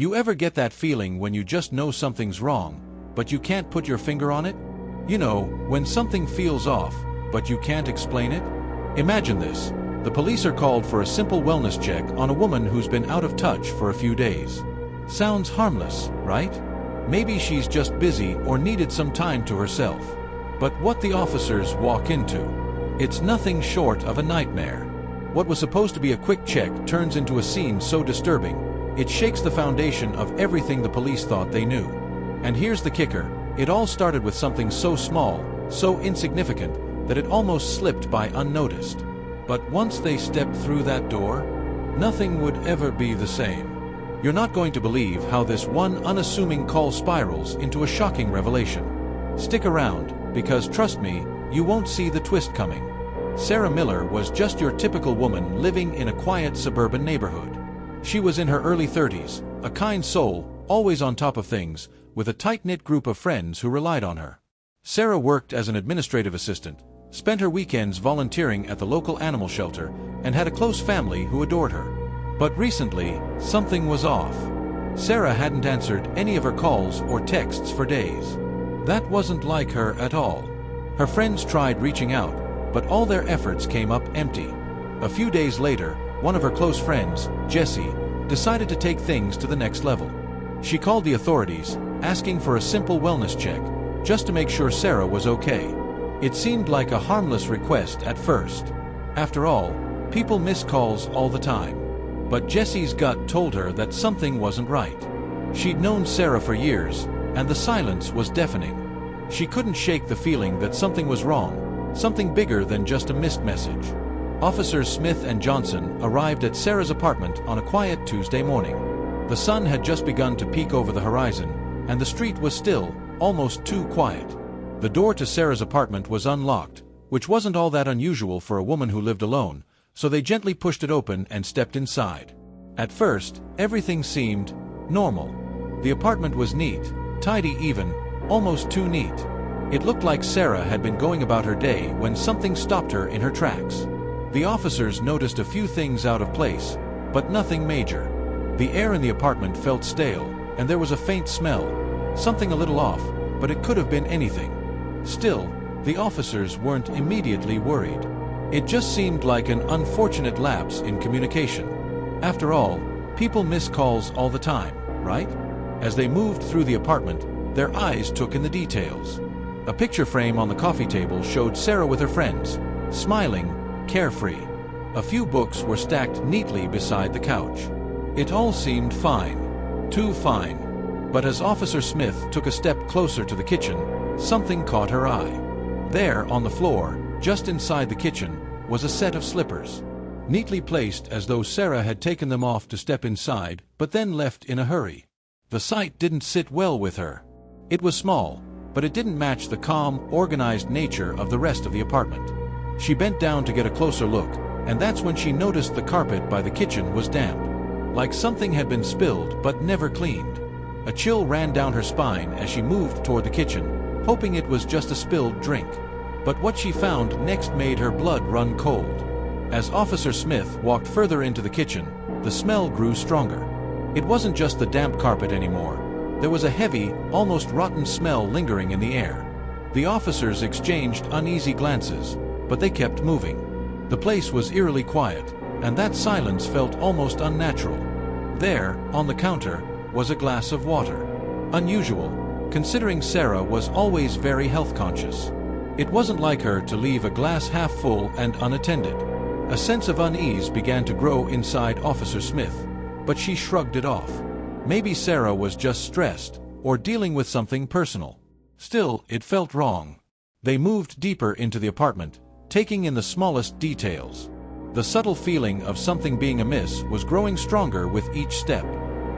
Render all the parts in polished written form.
You ever get that feeling when you just know something's wrong, but you can't put your finger on it? You know, when something feels off, but you can't explain it? Imagine this. The police are called for a simple wellness check on a woman who's been out of touch for a few days. Sounds harmless, right? Maybe she's just busy or needed some time to herself. But what the officers walk into, it's nothing short of a nightmare. What was supposed to be a quick check turns into a scene so disturbing, it shakes the foundation of everything the police thought they knew. And here's the kicker, it all started with something so small, so insignificant, that it almost slipped by unnoticed. But once they stepped through that door, nothing would ever be the same. You're not going to believe how this one unassuming call spirals into a shocking revelation. Stick around, because trust me, you won't see the twist coming. Sarah Miller was just your typical woman living in a quiet suburban neighborhood. She was in her early 30s, a kind soul, always on top of things, with a tight-knit group of friends who relied on her. Sarah worked as an administrative assistant, spent her weekends volunteering at the local animal shelter, and had a close family who adored her. But recently, something was off. Sarah hadn't answered any of her calls or texts for days. That wasn't like her at all. Her friends tried reaching out, but all their efforts came up empty. A few days later, one of her close friends, Jessie, decided to take things to the next level. She called the authorities, asking for a simple wellness check, just to make sure Sarah was okay. It seemed like a harmless request at first. After all, people miss calls all the time. But Jessie's gut told her that something wasn't right. She'd known Sarah for years, and the silence was deafening. She couldn't shake the feeling that something was wrong, something bigger than just a missed message. Officers Smith and Johnson arrived at Sarah's apartment on a quiet Tuesday morning. The sun had just begun to peek over the horizon, and the street was still, almost too quiet. The door to Sarah's apartment was unlocked, which wasn't all that unusual for a woman who lived alone, so they gently pushed it open and stepped inside. At first, everything seemed normal. The apartment was neat, tidy even, almost too neat. It looked like Sarah had been going about her day when something stopped her in her tracks. The officers noticed a few things out of place, but nothing major. The air in the apartment felt stale, and there was a faint smell, something a little off, but it could have been anything. Still, the officers weren't immediately worried. It just seemed like an unfortunate lapse in communication. After all, people miss calls all the time, right? As they moved through the apartment, their eyes took in the details. A picture frame on the coffee table showed Sarah with her friends, smiling, carefree. A few books were stacked neatly beside the couch. It all seemed fine. Too fine. But as Officer Smith took a step closer to the kitchen, something caught her eye. There, on the floor, just inside the kitchen, was a set of slippers. Neatly placed as though Sarah had taken them off to step inside, but then left in a hurry. The sight didn't sit well with her. It was small, but it didn't match the calm, organized nature of the rest of the apartment. She bent down to get a closer look, and that's when she noticed the carpet by the kitchen was damp. Like something had been spilled but never cleaned. A chill ran down her spine as she moved toward the kitchen, hoping it was just a spilled drink. But what she found next made her blood run cold. As Officer Smith walked further into the kitchen, the smell grew stronger. It wasn't just the damp carpet anymore. There was a heavy, almost rotten smell lingering in the air. The officers exchanged uneasy glances, but they kept moving. The place was eerily quiet, and that silence felt almost unnatural. There, on the counter, was a glass of water. Unusual, considering Sarah was always very health conscious. It wasn't like her to leave a glass half full and unattended. A sense of unease began to grow inside Officer Smith, but she shrugged it off. Maybe Sarah was just stressed, or dealing with something personal. Still, it felt wrong. They moved deeper into the apartment, taking in the smallest details. The subtle feeling of something being amiss was growing stronger with each step.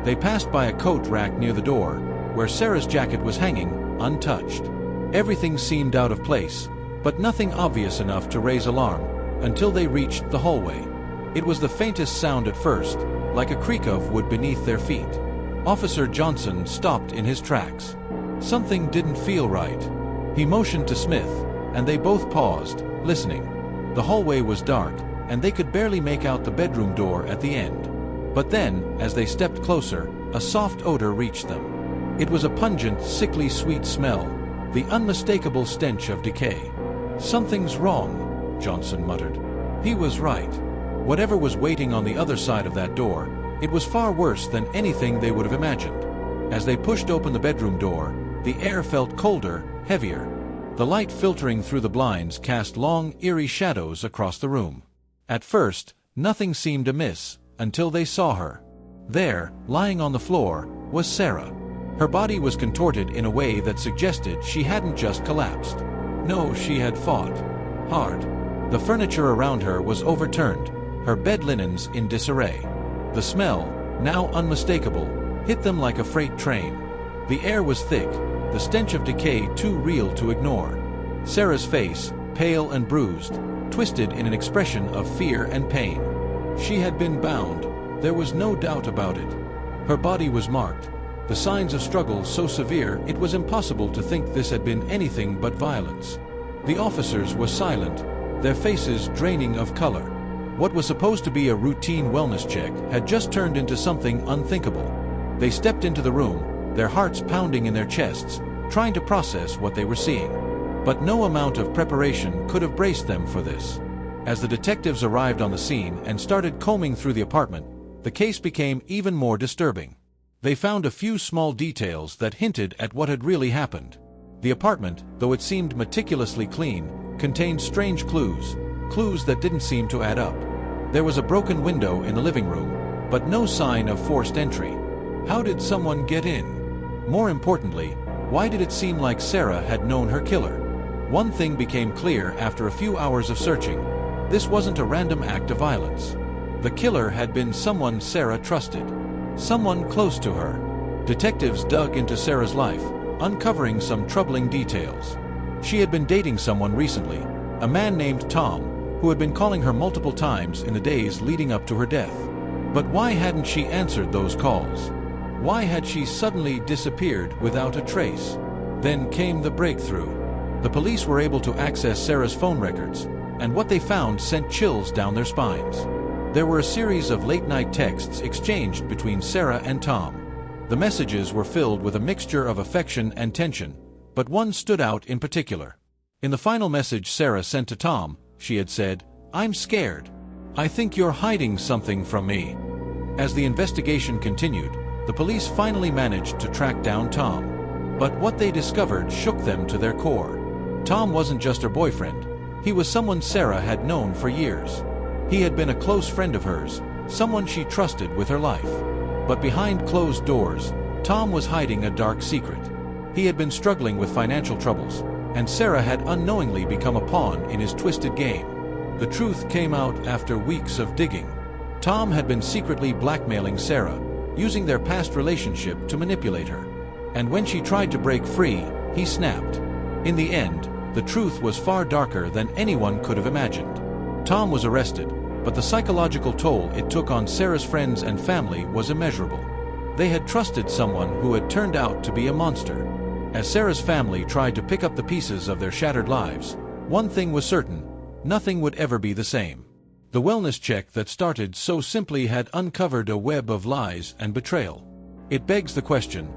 They passed by a coat rack near the door, where Sarah's jacket was hanging, untouched. Everything seemed out of place, but nothing obvious enough to raise alarm, until they reached the hallway. It was the faintest sound at first, like a creak of wood beneath their feet. Officer Johnson stopped in his tracks. Something didn't feel right. He motioned to Smith, and they both paused, listening. The hallway was dark, and they could barely make out the bedroom door at the end. But then, as they stepped closer, a soft odor reached them. It was a pungent, sickly sweet smell, the unmistakable stench of decay. "Something's wrong," Johnson muttered. He was right. Whatever was waiting on the other side of that door, it was far worse than anything they would have imagined. As they pushed open the bedroom door, the air felt colder, heavier. The light filtering through the blinds cast long, eerie shadows across the room. At first, nothing seemed amiss, until they saw her. There, lying on the floor, was Sarah. Her body was contorted in a way that suggested she hadn't just collapsed. No, she had fought hard. The furniture around her was overturned, her bed linens in disarray. The smell, now unmistakable, hit them like a freight train. The air was thick, the stench of decay too real to ignore. Sarah's face, pale and bruised, twisted in an expression of fear and pain. She had been bound, there was no doubt about it. Her body was marked, the signs of struggle so severe it was impossible to think this had been anything but violence. The officers were silent, their faces draining of color. What was supposed to be a routine wellness check had just turned into something unthinkable. They stepped into the room, their hearts pounding in their chests, trying to process what they were seeing. But no amount of preparation could have braced them for this. As the detectives arrived on the scene and started combing through the apartment, the case became even more disturbing. They found a few small details that hinted at what had really happened. The apartment, though it seemed meticulously clean, contained strange clues that didn't seem to add up. There was a broken window in the living room, but no sign of forced entry. How did someone get in? More importantly, why did it seem like Sarah had known her killer? One thing became clear after a few hours of searching. This wasn't a random act of violence. The killer had been someone Sarah trusted, someone close to her. Detectives dug into Sarah's life, uncovering some troubling details. She had been dating someone recently, a man named Tom, who had been calling her multiple times in the days leading up to her death. But why hadn't she answered those calls? Why had she suddenly disappeared without a trace? Then came the breakthrough. The police were able to access Sarah's phone records, and what they found sent chills down their spines. There were a series of late-night texts exchanged between Sarah and Tom. The messages were filled with a mixture of affection and tension, but one stood out in particular. In the final message Sarah sent to Tom, she had said, "I'm scared. I think you're hiding something from me." As the investigation continued, the police finally managed to track down Tom. But what they discovered shook them to their core. Tom wasn't just her boyfriend. He was someone Sarah had known for years. He had been a close friend of hers, someone she trusted with her life. But behind closed doors, Tom was hiding a dark secret. He had been struggling with financial troubles, and Sarah had unknowingly become a pawn in his twisted game. The truth came out after weeks of digging. Tom had been secretly blackmailing Sarah, using their past relationship to manipulate her. And when she tried to break free, he snapped. In the end, the truth was far darker than anyone could have imagined. Tom was arrested, but the psychological toll it took on Sarah's friends and family was immeasurable. They had trusted someone who had turned out to be a monster. As Sarah's family tried to pick up the pieces of their shattered lives, one thing was certain: nothing would ever be the same. The wellness check that started so simply had uncovered a web of lies and betrayal. It begs the question,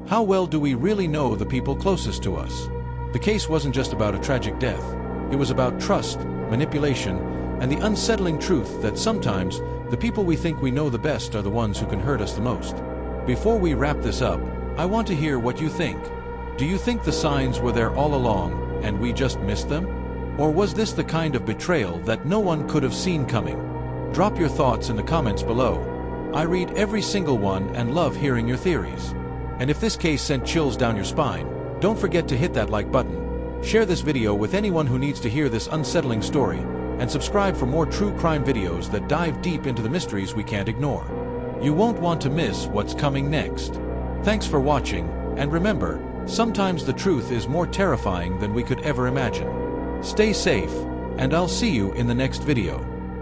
how well do we really know the people closest to us? The case wasn't just about a tragic death. It was about trust, manipulation, and the unsettling truth that sometimes the people we think we know the best are the ones who can hurt us the most. Before we wrap this up, I want to hear what you think. Do you think the signs were there all along, and we just missed them? Or was this the kind of betrayal that no one could have seen coming? Drop your thoughts in the comments below. I read every single one and love hearing your theories. And if this case sent chills down your spine, don't forget to hit that like button. Share this video with anyone who needs to hear this unsettling story, and subscribe for more true crime videos that dive deep into the mysteries we can't ignore. You won't want to miss what's coming next. Thanks for watching, and remember, sometimes the truth is more terrifying than we could ever imagine. Stay safe, and I'll see you in the next video.